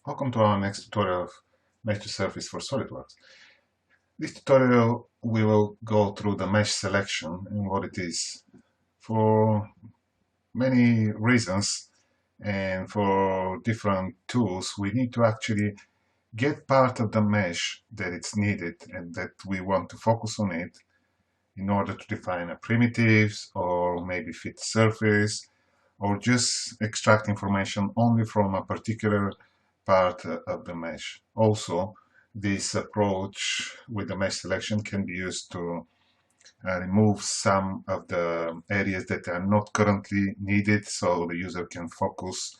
Welcome to our next tutorial of Mesh2Surface for SOLIDWORKS. This tutorial we will go through the mesh selection and what it is. For many reasons and for different tools, we need to actually get part of the mesh that it's needed and that we want to focus on it in order to define a primitives or maybe fit surface or just extract information only from a particular part of the mesh. Also, this approach with the mesh selection can be used to remove some of the areas that are not currently needed so the user can focus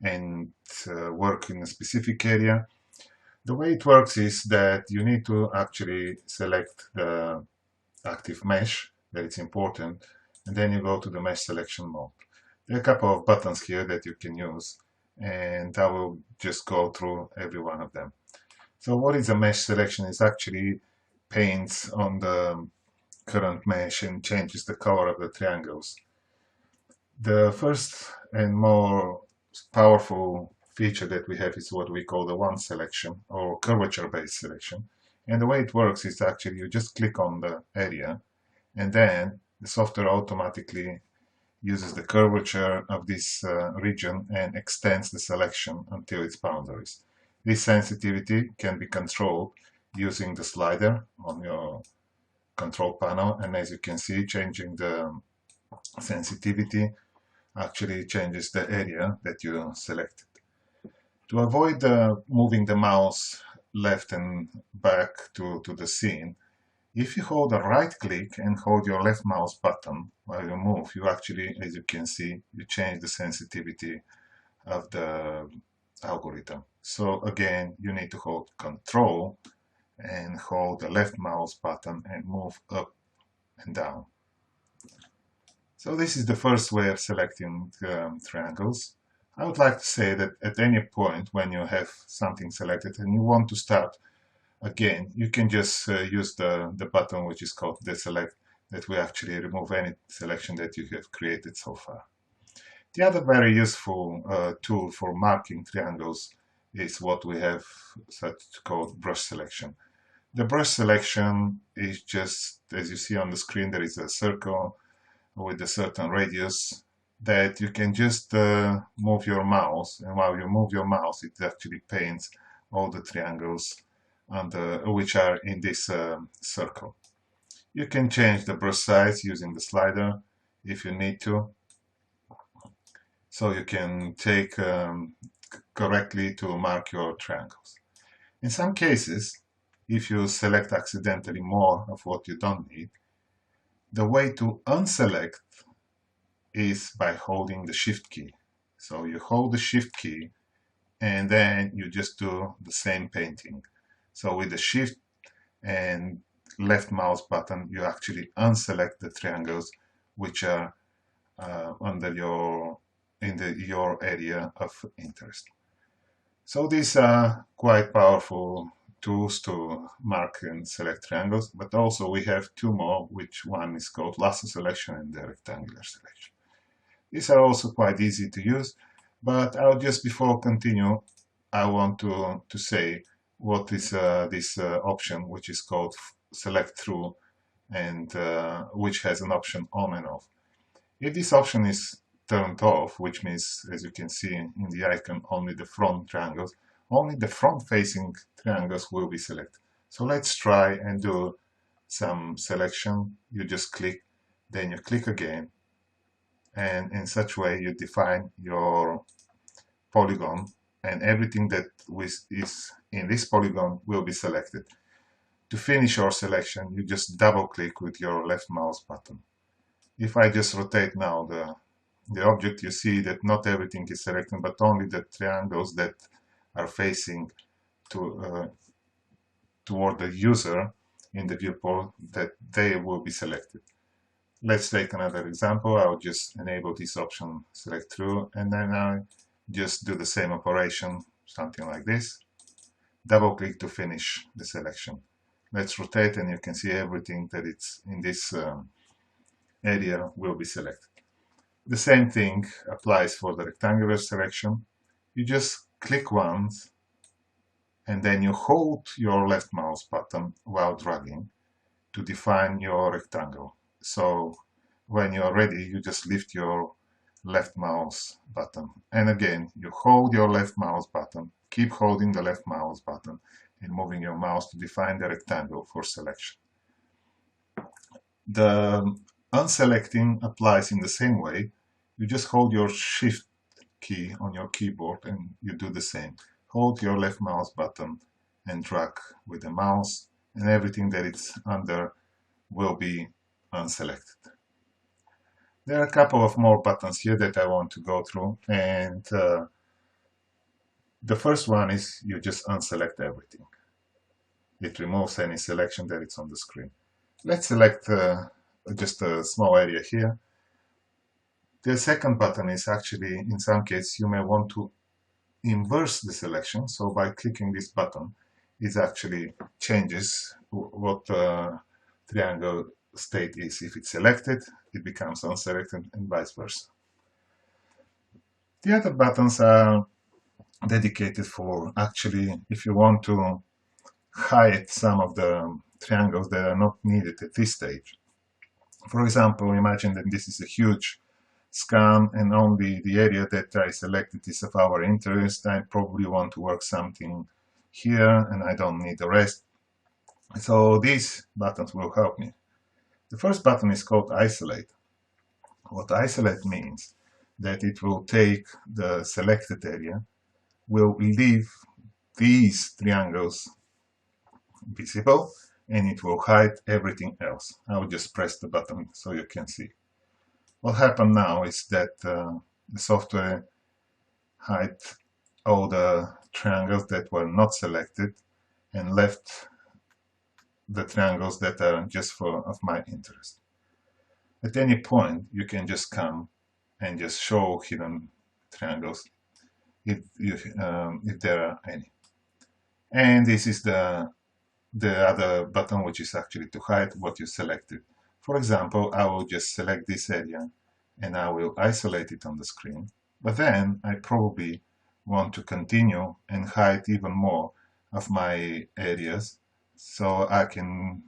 and work in a specific area. The way it works is that you need to actually select the active mesh, that it's important, and then you go to the mesh selection mode. There are a couple of buttons here that you can use, and I will just go through every one of them. So what is a mesh selection? Is actually paints on the current mesh and changes the color of the triangles. The first and more powerful feature that we have is what we call the one selection or curvature based selection. And the way it works is actually you just click on the area and then the software automatically uses the curvature of this region and extends the selection until its boundaries. This sensitivity can be controlled using the slider on your control panel, and as you can see, changing the sensitivity actually changes the area that you selected. To avoid moving the mouse left and back to the scene, if you hold a right click and hold your left mouse button while you move, you actually, as you can see, you change the sensitivity of the algorithm. So again, you need to hold Control and hold the left mouse button and move up and down. So this is the first way of selecting triangles. I would like to say that at any point when you have something selected and you want to start again, you can just use the button which is called deselect, that will actually remove any selection that you have created so far. The other very useful tool for marking triangles is what we have such called brush selection. The brush selection is just, as you see on the screen, there is a circle with a certain radius that you can just move your mouse, and while you move your mouse, it actually paints all the triangles which are in this circle. You can change the brush size using the slider if you need to, so you can take correctly to mark your triangles. In some cases, if you select accidentally more of what you don't need, the way to unselect is by holding the Shift key. So you hold the Shift key and then you just do the same painting. So with the Shift and left mouse button, you actually unselect the triangles which are under your area of interest. So these are quite powerful tools to mark and select triangles, but also we have two more, which one is called lasso selection and the rectangular selection. These are also quite easy to use, but I'll just before continue, I want to say what is this option which is called select through and which has an option on and off. If this option is turned off, which means, as you can see in the icon, only the front triangles, only the front-facing triangles will be selected. So let's try and do some selection. You just click, then you click again, and in such way you define your polygon, and everything that is in this polygon will be selected. To finish your selection, you just double-click with your left mouse button. If I just rotate now the object, you see that not everything is selected, but only the triangles that are facing toward the user in the viewport, that they will be selected. Let's take another example. I'll just enable this option, select through, and then I just do the same operation, something like this. Double click to finish the selection. Let's rotate and you can see everything that it's in this area will be selected. The same thing applies for the rectangular selection. You just click once and then you hold your left mouse button while dragging to define your rectangle. So when you're ready, you just lift your left mouse button. And again, you hold your left mouse button, keep holding the left mouse button and moving your mouse to define the rectangle for selection. The unselecting applies in the same way. You just hold your Shift key on your keyboard and you do the same. Hold your left mouse button and drag with the mouse, and everything that it's under will be unselected. There are a couple of more buttons here that I want to go through, and the first one is you just unselect everything. It removes any selection that is on the screen. Let's select just a small area here. The second button is actually, in some cases, you may want to inverse the selection. So by clicking this button, it actually changes what triangle state is. If it's selected, it becomes unselected, and vice versa. The other buttons are dedicated for actually, if you want to hide some of the triangles that are not needed at this stage. For example, imagine that this is a huge scan and only the area that I selected is of our interest. I probably want to work something here and I don't need the rest. So these buttons will help me. The first button is called Isolate. What Isolate means that it will take the selected area, will leave these triangles visible, and it will hide everything else. I will just press the button so you can see. What happened now is that the software hid all the triangles that were not selected and left the triangles that are just of my interest. At any point, you can just come and just show hidden triangles if there are any. And this is the other button, which is actually to hide what you selected. For example, I will just select this area and I will isolate it on the screen, but then I probably want to continue and hide even more of my areas, so I can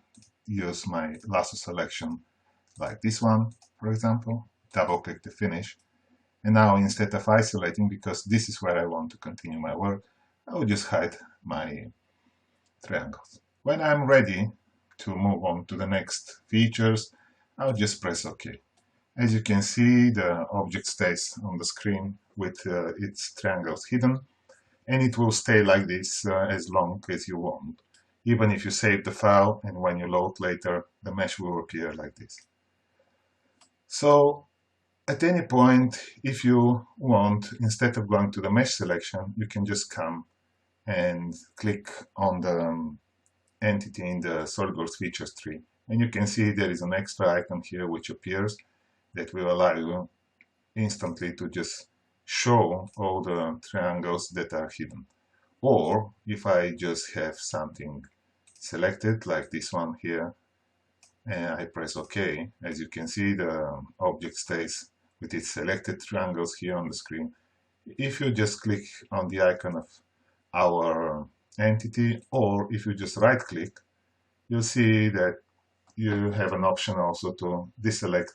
use my lasso selection like this one, for example, double click to finish. And now instead of isolating, because this is where I want to continue my work, I will just hide my triangles. When I'm ready to move on to the next features, I'll just press OK. As you can see, the object stays on the screen with its triangles hidden, and it will stay like this as long as you want. Even if you save the file and when you load later, the mesh will appear like this. So at any point, if you want, instead of going to the mesh selection, you can just come and click on the entity in the SOLIDWORKS features tree. And you can see there is an extra icon here which appears that will allow you instantly to just show all the triangles that are hidden. Or if I just have something selected like this one here, and I press OK, as you can see the object stays with its selected triangles here on the screen. If you just click on the icon of our entity, or if you just right click, you'll see that you have an option also to deselect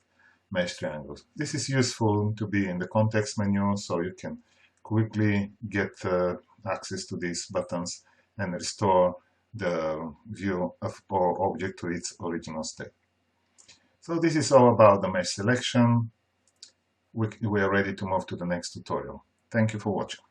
mesh triangles. This is useful to be in the context menu, so you can quickly get access to these buttons and restore the view of our object to its original state. So this is all about the mesh selection. We are ready to move to the next tutorial. Thank you for watching.